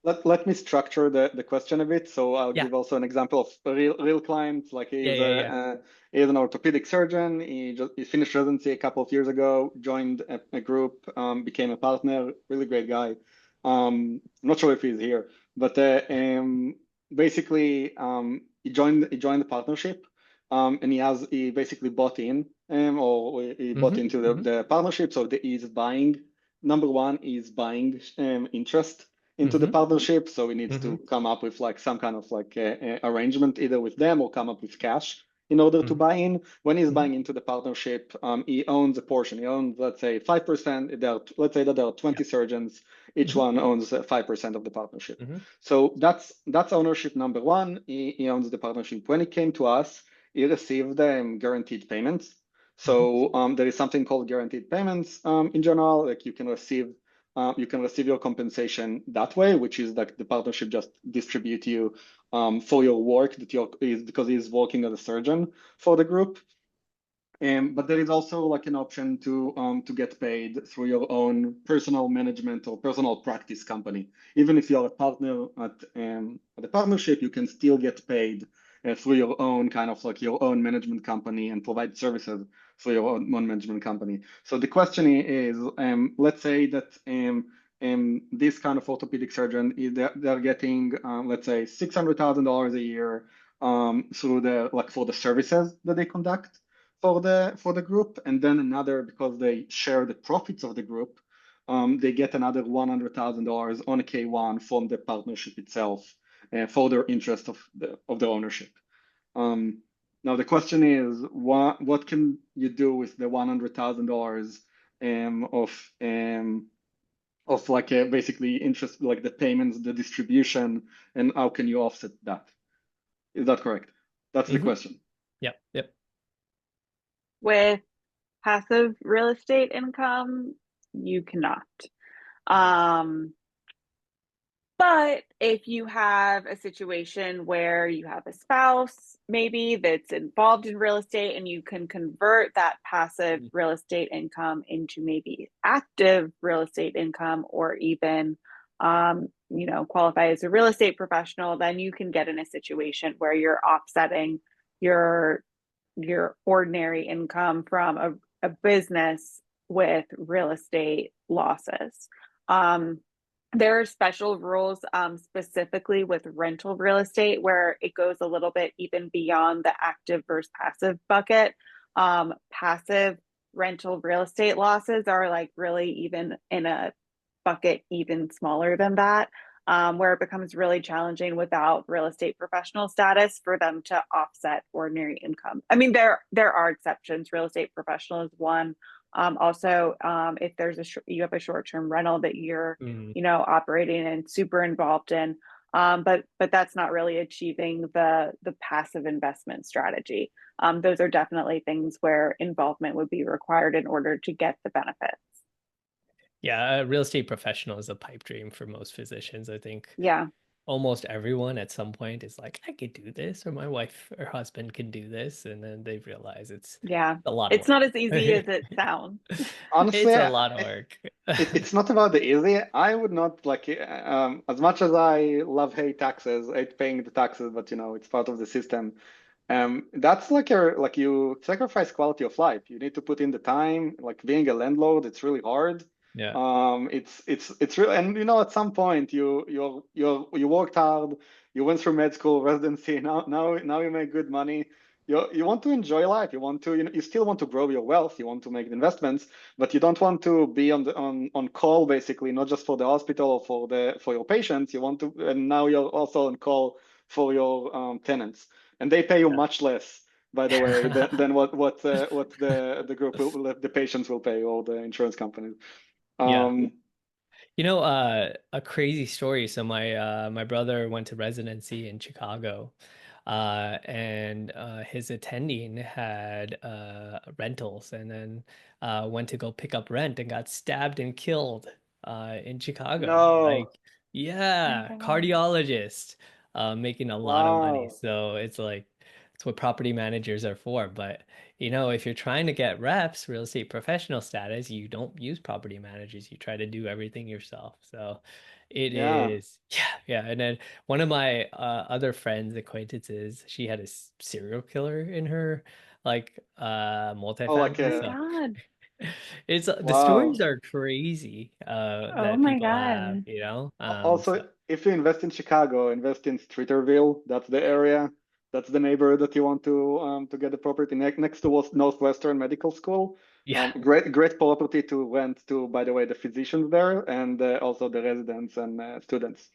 Let me structure the question a bit. So I'll give also an example of a real client. Like he's an orthopedic surgeon. He finished residency a couple of years ago, joined a group, became a partner. Really great guy. I'm not sure if he's here, but basically he joined the partnership, and he basically bought in, or he bought into the partnership. So he's buying. Number one is buying interest into the partnership, so he needs to come up with like some kind of like arrangement either with them or come up with cash in order to buy in. When he's buying into the partnership, he owns a portion. He owns, let's say, 5%. Let's say that there are 20 surgeons. Each one owns 5% of the partnership. So that's ownership number one. He owns the partnership. When he came to us, he received guaranteed payments. So there is something called guaranteed payments in general. Like you can receive your compensation that way, which is like the partnership just distribute you for your work because he's working as a surgeon for the group. But there is also like an option to get paid through your own personal management or personal practice company. Even if you're a partner at the partnership, you can still get paid through your own kind of like your own management company and provide services for your own management company. So the question is, let's say that this kind of orthopedic surgeon they're getting let's say $600,000 a year through the like for the services that they conduct for the group, and then another because they share the profits of the group, they get another $100,000 on a K1 from the partnership itself for their interest of the ownership. Now the question is, what can you do with the $100,000 of like a basically interest, like the payments, the distribution, and how can you offset that? Is that correct? That's the question.
Yep.
With passive real estate income, you cannot. But if you have a situation where you have a spouse maybe that's involved in real estate and you can convert that passive real estate income into maybe active real estate income, or even qualify as a real estate professional, then you can get in a situation where you're offsetting your ordinary income from a business with real estate losses. There are special rules specifically with rental real estate where it goes a little bit even beyond the active versus passive bucket. Passive rental real estate losses are like really even in a bucket even smaller than that, where it becomes really challenging without real estate professional status for them to offset ordinary income. I mean, there are exceptions. Real estate professional is one. Also, if there's you have a short-term rental that you're operating and super involved in, but that's not really achieving the passive investment strategy. Those are definitely things where involvement would be required in order to get the benefits.
Yeah, a real estate professional is a pipe dream for most physicians. I think
Yeah,
almost everyone at some point is like, I could do this, or my wife or husband can do this, and then they realize it's
yeah.
a lot of
It's not
work.
as easy as it sounds.
Honestly,
It's a lot of work.
it's not about the easy. I would not like as much as I love hate taxes, hate paying the taxes, but it's part of the system. That's like you sacrifice quality of life. You need to put in the time. Like being a landlord, it's really hard.
Yeah.
It's really, and at some point you worked hard. You went through med school, residency. Now you make good money. You want to enjoy life. You want to you still want to grow your wealth. You want to make investments, but you don't want to be on call basically, not just for the hospital or for your patients. You want to, and now you're also on call for your tenants, and they pay you much less, by the way, than what the group the patients will pay, or the insurance companies.
Yeah. A crazy story. So my brother went to residency in Chicago, and his attending had rentals, and then went to go pick up rent and got stabbed and killed in Chicago.
No.
Like, yeah,
Oh my God.
cardiologist making a lot of money.
Wow.
So it's like it's what property managers are for. But if you're trying to get reps, real estate professional status, you don't use property managers. You try to do everything yourself. So it
Yeah.
is, yeah. And then one of my other friends, acquaintances, she had a serial killer in her like
Oh, like
Oh
multifamily.
my
a
So
God.
it's the stories
wow.
are crazy
Oh
that
my
people have,
God.
So
Also, if you invest in Chicago, invest in Streeterville. That's the area. That's the neighborhood that you want to get the property next to Northwestern Medical School.
yeah.
Great property to rent to, by the way, the physicians there, and also the residents and students.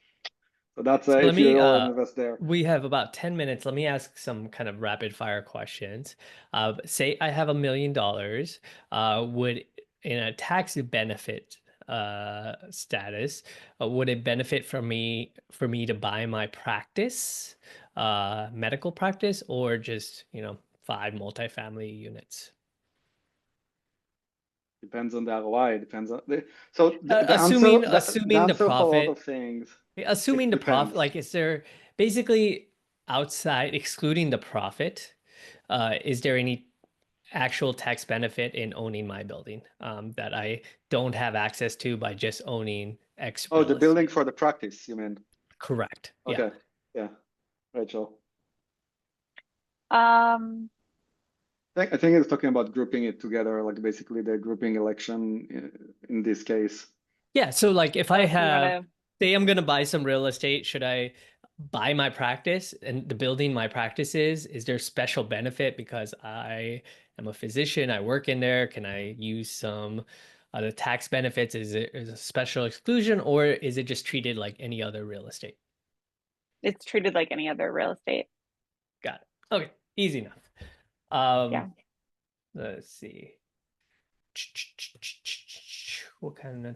So that's
So let
if you
me
all invest there.
we have about 10 minutes. Let me ask some kind of rapid fire questions. Say I have $1 million, would in a tax benefit status, would it benefit for me to buy my practice, medical practice, or just, 5 multifamily units?
Depends on the ROI. Depends on so the
Assuming the
answer for a lot
profit.
of things.
Assuming
It
the profit,
depends.
like, is there basically outside, excluding the profit, is there any actual tax benefit in owning my building that I don't have access to by just owning X
Oh, the
real
building
estate.
for the practice, you mean?
Correct. Yeah.
Okay. Yeah. Rachel.
Um,
I think it's talking about grouping it together, like basically the grouping election in this case.
Yeah. So like if I
oh, so you want
have,
to,
say I'm going to buy some real estate, should I buy my practice and the building my practice is there special benefit because I am a physician, I work in there? Can I use some the tax benefits? Is it is a special exclusion or is it just treated like any other real estate?
it's treated like any other real estate.
Got it. Okay. Easy enough.
Yeah.
Let's see. What kind of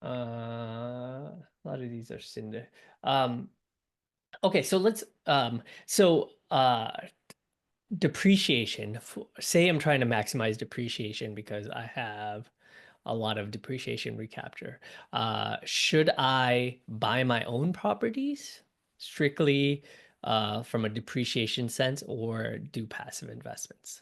a lot of these are cinder. Okay, so let's depreciation. Say I'm trying to maximize depreciation because I have a lot of depreciation recapture. Should I buy my own properties strictly from a depreciation sense or do passive investments?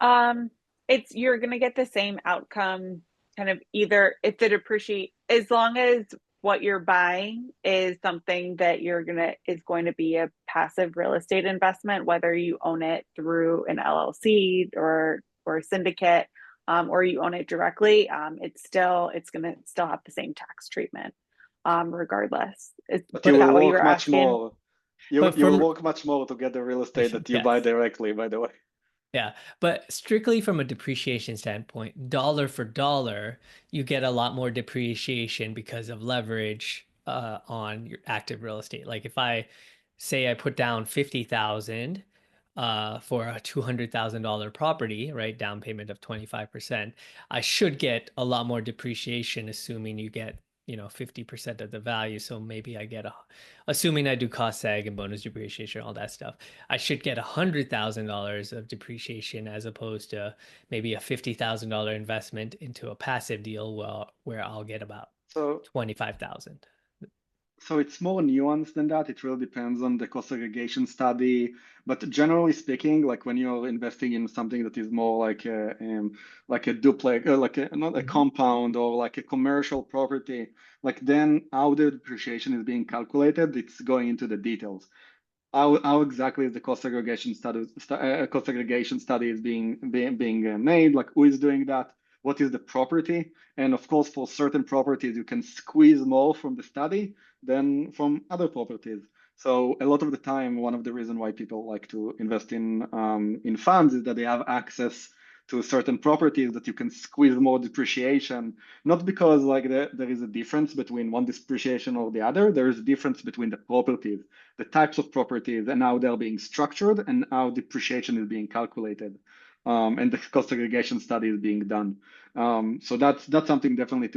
Um, it's you're gonna get the same outcome, kind of either if the depreciate as long as what you're buying is something that is going to be a passive real estate investment, whether you own it through an LLC or a syndicate, or you own it directly, it's gonna still have the same tax treatment, regardless. Is
But you
But
that
will
what you were
work much
asking?
more.
but
You will
from
work much more to get the real estate that you buy
yes.
directly, by the way.
Yeah, but strictly from a depreciation standpoint, dollar for dollar, you get a lot more depreciation because of leverage on your active real estate. Like if I say I put down 50,000 for a $200,000 property, right? Down payment of 25%, I should get a lot more depreciation, assuming you get, 50% of the value. So maybe I get assuming I do cost seg and bonus depreciation, all that stuff. I should get $100,000 of depreciation as opposed to maybe a $50,000 investment into a passive deal where I'll get about
So
25,000.
So it's more nuanced than that. It really depends on the cost segregation study. But generally speaking, like when you're investing in something that is more like a duplex, like not a
Mhm.
compound or like a commercial property, like then how the depreciation is being calculated, it's going into the details. How exactly is the cost segregation study is being made? Like who is doing that? What is the property? And of course, for certain properties, you can squeeze more from the study than from other properties. So a lot of the time, one of the reasons why people like to invest in funds is that they have access to certain properties that you can squeeze more depreciation. Not because like there is a difference between one depreciation or the other. There is a difference between the properties, the types of properties, and how they're being structured, and how depreciation is being calculated, and the cost segregation study is being done. So that's something definitely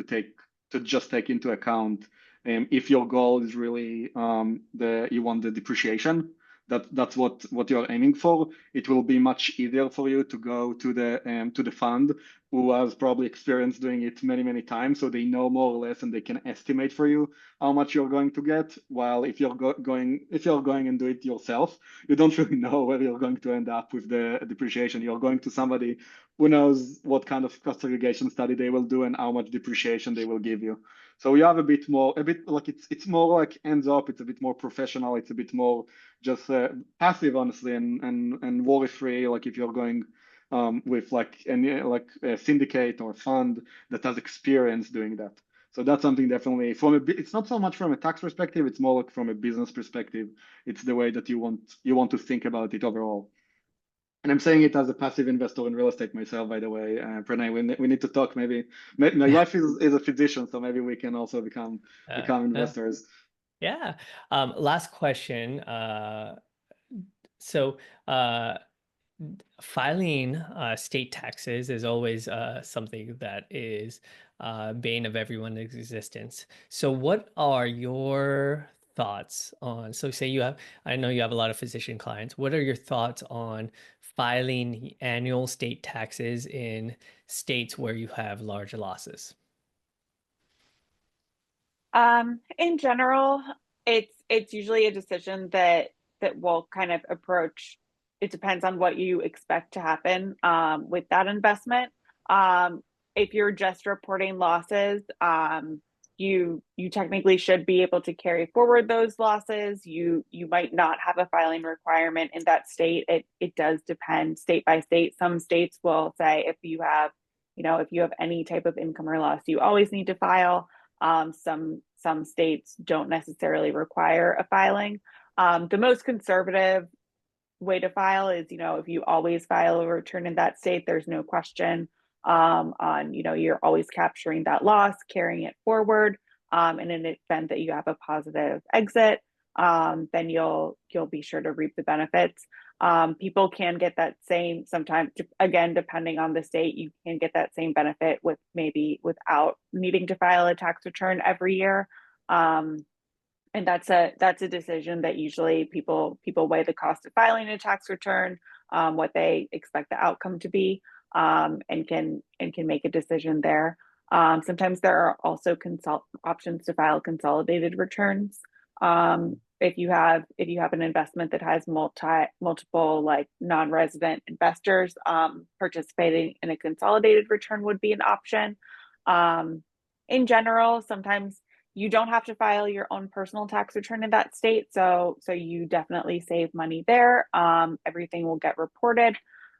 to just take into account. If your goal is really the you want the depreciation, that's what you're aiming for. It will be much easier for you to go to the fund who has probably experience doing it many times, so they know more or less and they can estimate for you how much you're going to get. While if you're going and do it yourself, you don't really know where you're going to end up with the depreciation. You're going to somebody who knows what kind of cost segregation study they will do and how much depreciation they will give you. So you have a bit like it's more like ends up. It's a bit more professional. It's a bit more just passive, honestly, and worry free. Like if you're going with like any like a syndicate or a fund that has experience doing that. So that's something definitely it's not so much from a tax perspective, it's more like from a business perspective. It's the way that you want to think about it overall. And I'm saying it as a passive investor in real estate myself, by the way. Pranay, we need to talk. Maybe my
Yeah.
wife is a physician, so maybe we can also
Uh,
become
uh,
investors.
yeah. Last question. So uh, filing state taxes is always something that is bane of everyone's existence. So what are your thoughts on, so say you have, I know you have a lot of physician clients. What are your thoughts on filing annual state taxes in states where you have large losses?
In general, it's usually a decision that will kind of approach. It depends on what you expect to happen with that investment. Um, if you're just reporting losses, you technically should be able to carry forward those losses. You might not have a filing requirement in that state. It does depend state by state. Some states will say if you have, if you have any type of income or loss, you always need to file. Some states don't necessarily require a filing. The most conservative way to file is, if you always file a return in that state, there's no question on, you're always capturing that loss, carrying it forward. And in the event that you have a positive exit, then you'll be sure to reap the benefits. People can get that same sometimes, again, depending on the state, you can get that same benefit with maybe without needing to file a tax return every year. And that's a decision that usually people weigh the cost of filing a tax return, what they expect the outcome to be, and can make a decision there. Sometimes there are also options to file consolidated returns. If you have an investment that has multiple like non-resident investors, participating in a consolidated return would be an option. In general, sometimes you don't have to file your own personal tax return in that state, so you definitely save money there. Everything will get reported.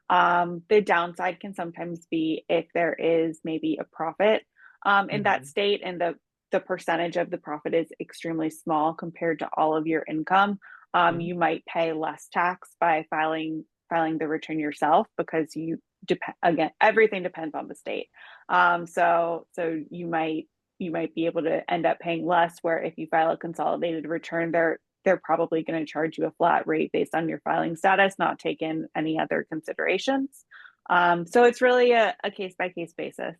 The downside can sometimes be if there is maybe a profit in that state, and the percentage of the profit is extremely small compared to all of your income. You might pay less tax by filing the return yourself, because again, everything depends on the state. So you might be able to end up paying less, where if you file a consolidated return, they're probably going to charge you a flat rate based on your filing status, not take in any other considerations. So it's really a case by case basis.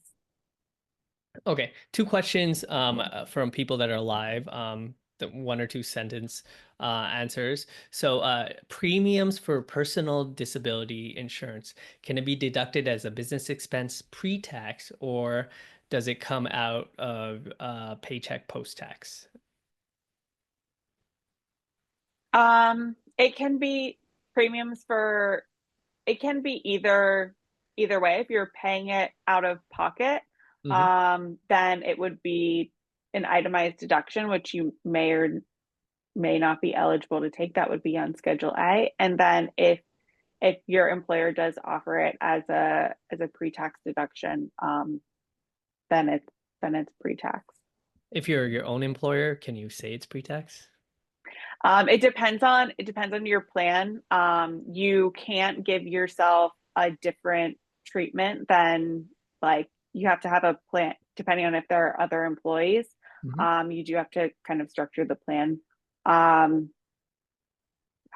Okay, two questions from people that are live. The one or two sentence answers. So, premiums for personal disability insurance, can it be deducted as a business expense pre-tax, or does it come out of paycheck post-tax?
It can be premiums for it can be either way. If you're paying it out of pocket, then it would be an itemized deduction, which you may or may not be eligible to take. That would be on Schedule A. And then if your employer does offer it as a pre-tax deduction, then it's pre-tax.
If you're your own employer, can you say it's pre-tax?
It depends on your plan. You can't give yourself a different treatment than, like, you have to have a plan depending on if there are other employees. You do have to kind of structure the plan.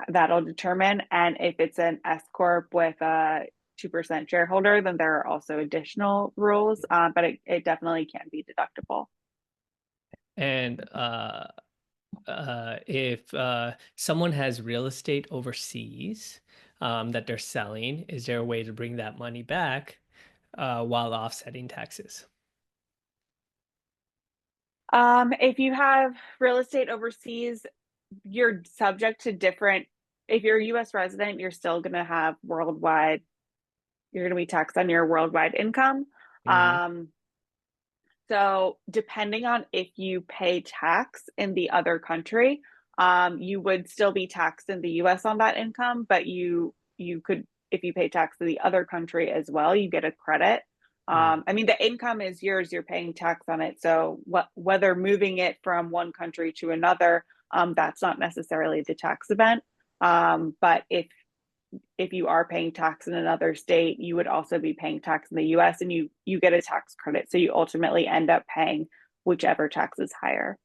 That'll determine. And if it's an S corp with a 2% shareholder, then there are also additional rules. But it definitely can be deductible.
And if someone has real estate overseas that they're selling, is there a way to bring that money back while offsetting taxes?
If you have real estate overseas, you're subject to different. If you're a US resident, you're still going to have worldwide, you're going to be taxed on your worldwide income. So depending on if you pay tax in the other country, you would still be taxed in the US on that income, but you could, if you pay tax in the other country as well, you get a credit. I mean, the income is yours, you're paying tax on it. So whether moving it from one country to another, that's not necessarily the tax event. But if you are paying tax in another state, you would also be paying tax in the US, and you get a tax credit. So you ultimately end up paying whichever tax is higher.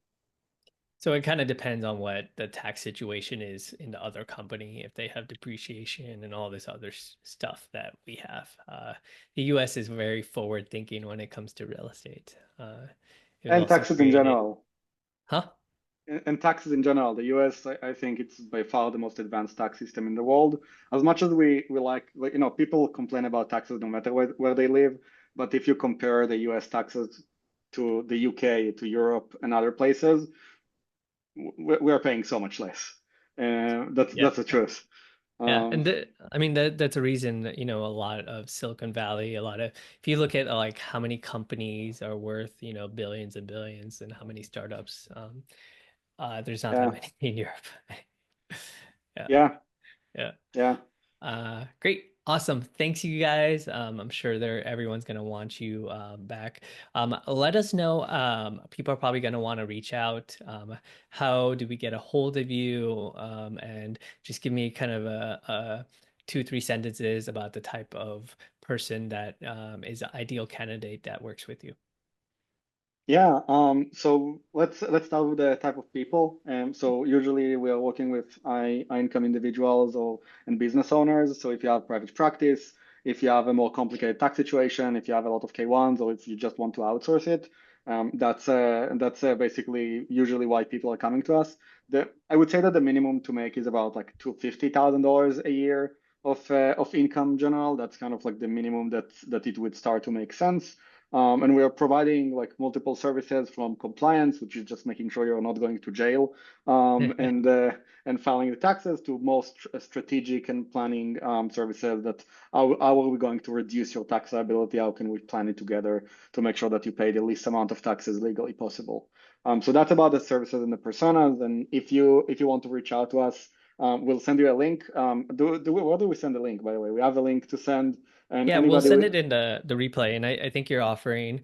So it kind of depends on what the tax situation is in the other company, if they have depreciation and all this other stuff that we have. The US is very forward thinking when it comes to real estate. It was
And
also
taxes in
created.
general.
Huh?
And taxes in general, the US, I think it's by far the most advanced tax system in the world. As much as we like, people complain about taxes no matter where they live. But if you compare the US taxes to the UK, to Europe, and other places, we're paying so much less. That's the truth.
Yeah,
Um,
and I mean that's a reason that, a lot of Silicon Valley, if you look at like how many companies are worth, billions and billions, and how many startups, there's not that
yeah,
many in Europe. Yeah,
yeah,
yeah.
yeah.
Great. Awesome. Thanks, you guys. I'm sure everyone's gonna want you back. Let us know. People are probably gonna want to reach out. How do we get a hold of you? And just give me kind of a 2, 3 sentences about the type of person that is the ideal candidate that works with you.
Yeah, so let's start with the type of people. So usually we are working with high income individuals or and business owners. So if you have private practice, if you have a more complicated tax situation, if you have a lot of K1s, or if you just want to outsource it, that's basically usually why people are coming to us. I would say that the minimum to make is about like $250,000 a year of income in general. That's kind of like the minimum that it would start to make sense. And we are providing like multiple services from compliance, which is just making sure you're not going to jail, and filing the taxes, to most strategic and planning services that how are we going to reduce your tax liability? How can we plan it together to make sure that you pay the least amount of taxes legally possible? So that's about the services and the personas. And if you want to reach out to us, we'll send you a link. Where do we send the link, by the way? We have a link to send. And
Yeah, we'll
anybody
send
with,
it in the replay, and I think you're offering.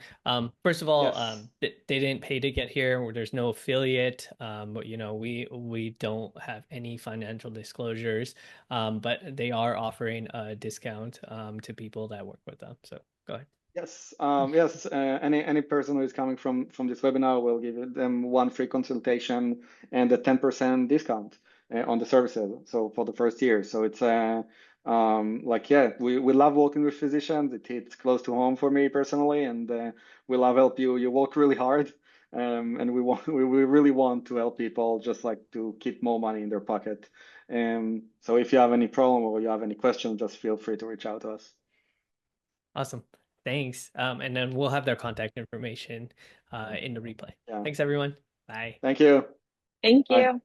First of all,
yes.
they didn't pay to get here. There's no affiliate. But we don't have any financial disclosures. But they are offering a discount to people that work with them. So go ahead.
Yes, yes. Any person who is coming from this webinar will give them one free consultation and a 10% discount on the services. So for the first year, so it's like, yeah, we love working with physicians. It hits close to home for me personally, and we love help you. You work really hard, and we really want to help people just like to keep more money in their pocket. So if you have any problem or you have any questions, just feel free to reach out to us.
Awesome. Thanks. And then we'll have their contact information in the replay.
Yeah.
Thanks, everyone. Bye.
Thank you.
Thank
Bye.
you.